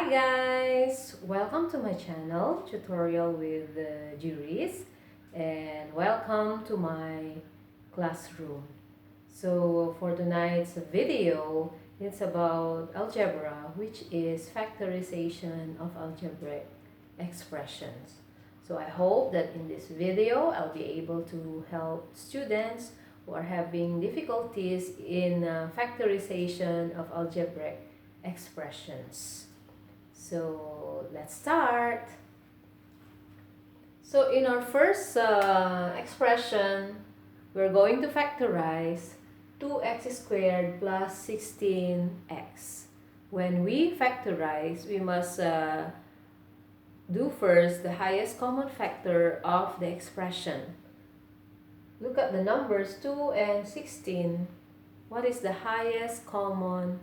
Hi guys! Welcome to my channel, Tutorial with Jouriez, and welcome to my classroom. So for tonight's video, it's about algebra, which is factorization of algebraic expressions. So I hope that in this video, I'll be able to help students who are having difficulties in factorization of algebraic expressions. So let's start. So in our first expression, we're going to factorize 2x squared plus 16x. When we factorize, we must do first the highest common factor of the expression. Look at the numbers 2 and 16. What is the highest common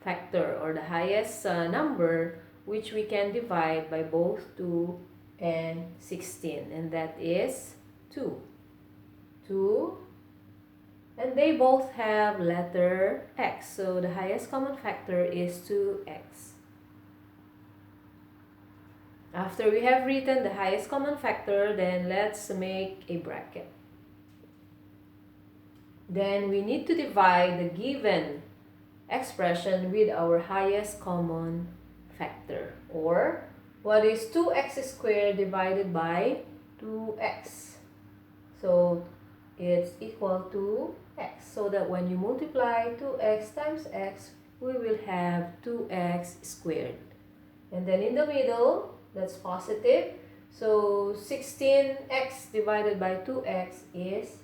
factor, or the highest number which we can divide by both 2 and 16? And that is 2. 2. And they both have letter x. So the highest common factor is 2x. After we have written the highest common factor, then let's make a bracket. Then we need to divide the given expression with our highest common factor, or what is 2x squared divided by 2x. So it's equal to x, so that when you multiply 2x times x, we will have 2x squared. And then in the middle, that's positive. So 16x divided by 2x is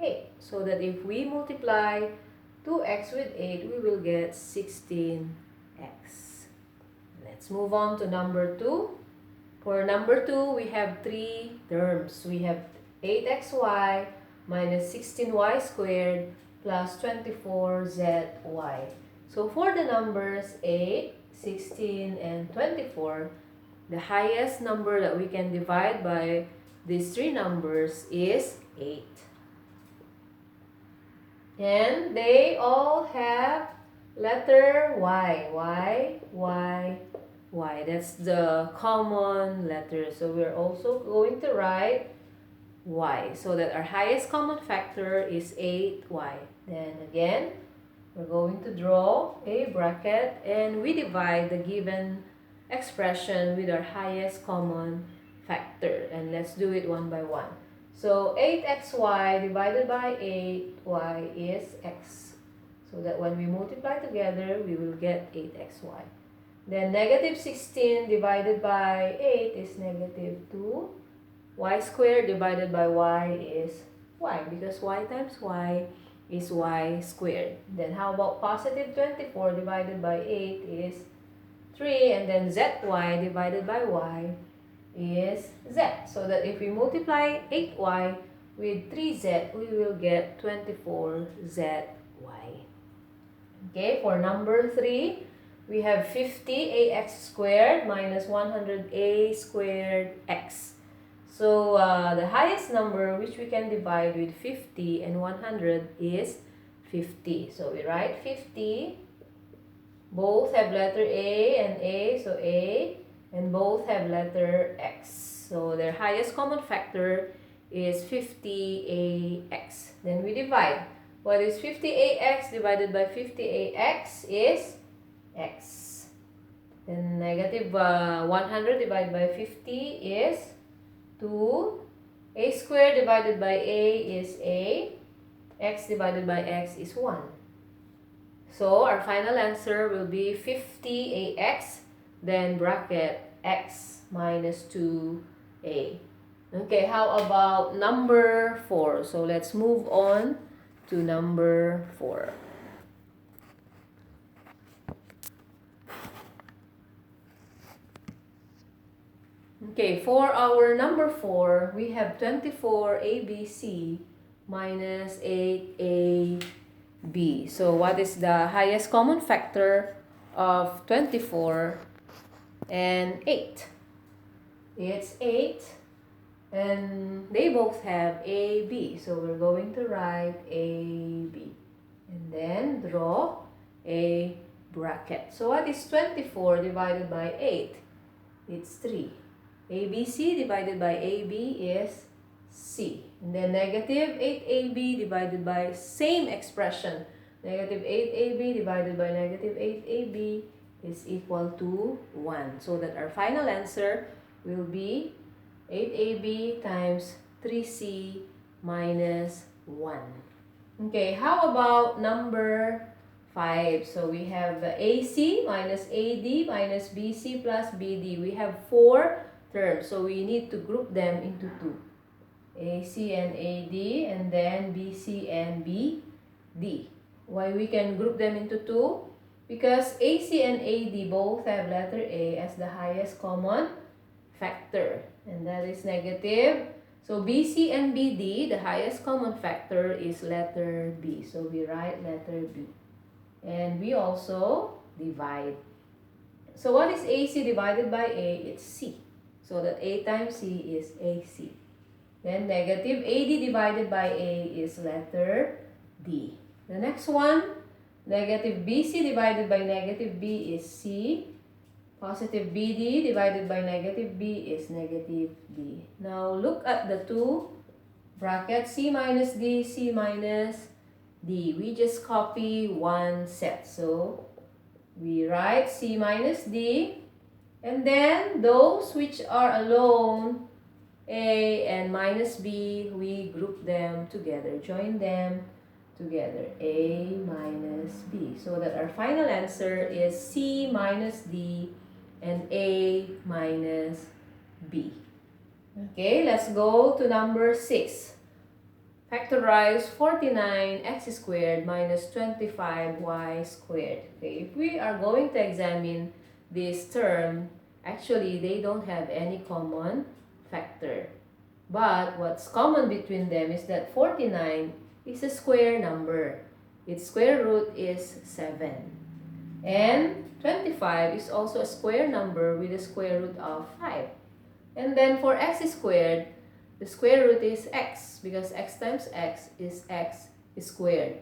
8. So that if we multiply 2x with 8, we will get 16x. Let's move on to number 2. For number 2, we have 3 terms. We have 8xy minus 16y squared plus 24zy. So for the numbers 8, 16, and 24, the highest number that we can divide by these 3 numbers is 8. And they all have letter Y. Y, Y, Y. That's the common letter. So we're also going to write Y, so that our highest common factor is 8y. Then again, we're going to draw a bracket and we divide the given expression with our highest common factor. And let's do it one by one. So 8xy divided by 8y is x. So that when we multiply together, we will get 8xy. Then negative 16 divided by 8 is negative 2. Y squared divided by y is y, because y times y is y squared. Then how about positive 24 divided by 8 is 3. And then zy divided by y is z. So that if we multiply 8y with 3z, we will get 24zy. Okay, for number 3, we have 50ax squared minus 100a squared x. So the highest number which we can divide with 50 and 100 is 50. So we write 50. Both have letter A and A, so A. And both have letter x. So their highest common factor is 50ax. Then we divide. What is 50ax divided by 50ax is x. Then negative 100 divided by 50 is 2. A squared divided by a is a. X divided by x is 1. So our final answer will be 50ax, then bracket x minus 2a. Okay, how about number 4? So let's move on to number 4. Okay, for our number 4, we have 24abc minus 8ab. So what is the highest common factor of 24 and 8? It's 8, and they both have AB. So we're going to write AB. And then draw a bracket. So what is 24 divided by 8? It's 3. ABC divided by AB is C. And then negative 8AB divided by same expression. Negative 8AB divided by negative 8AB is equal to 1. So that our final answer will be 8AB times 3C minus 1. Okay, how about number 5? So we have AC minus AD minus BC plus BD. We have 4 terms, so we need to group them into 2. AC and AD, and then BC and BD. Why we can group them into 2? Because AC and AD both have letter A as the highest common factor, and that is negative. So BC and BD, the highest common factor is letter B. So we write letter B. And we also divide. So what is AC divided by A? It's C. So that A times C is AC. Then negative AD divided by A is letter D. The next one, negative BC divided by negative B is C. Positive BD divided by negative B is negative D. Now look at the two brackets, C minus D, C minus D. We just copy one set. So we write C minus D, and then those which are alone, A and minus B, we group them together, join them together, A minus B. So that our final answer is C minus D and A minus B. Okay, let's go to number 6. Factorize 49x squared minus 25y squared. Okay, if we are going to examine this term, actually they don't have any common factor. But what's common between them is that 49 is a square number. Its square root is 7. And 25 is also a square number with a square root of 5. And then for x squared, the square root is x, because x times x squared.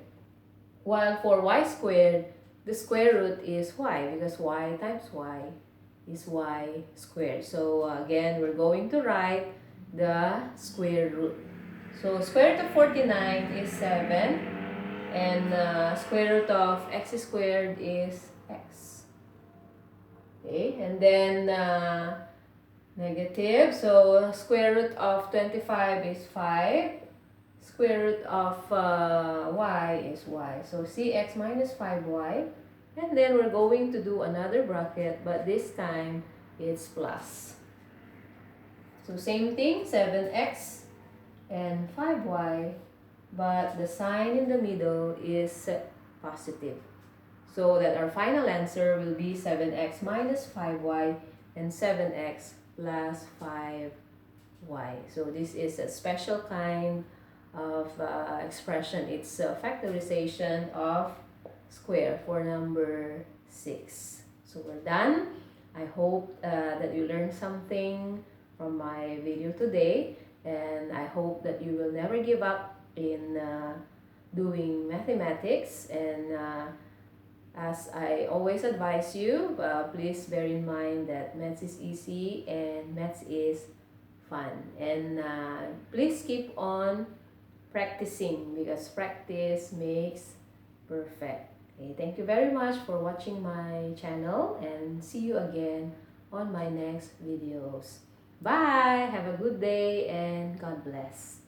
While for y squared, the square root is y, because y times y is y squared. So again, we're going to write the square root. So square root of 49 is 7, and square root of x squared is x. Okay, and then negative, so square root of 25 is 5, square root of y is y. So cx minus 5y, and then we're going to do another bracket, but this time it's plus. So same thing, 7x and 5y, but the sign in the middle is positive. So that our final answer will be 7x minus 5y and 7x plus 5y. So this is a special kind of expression. It's a factorization of square for number 6. So we're done. I hope that you learned something from my video today, and I hope that you will never give up in doing mathematics. And as I always advise you, please bear in mind that maths is easy and maths is fun. And please keep on practicing, because practice makes perfect. Okay, thank you very much for watching my channel, and see you again on my next videos. Bye! Have a good day and God bless.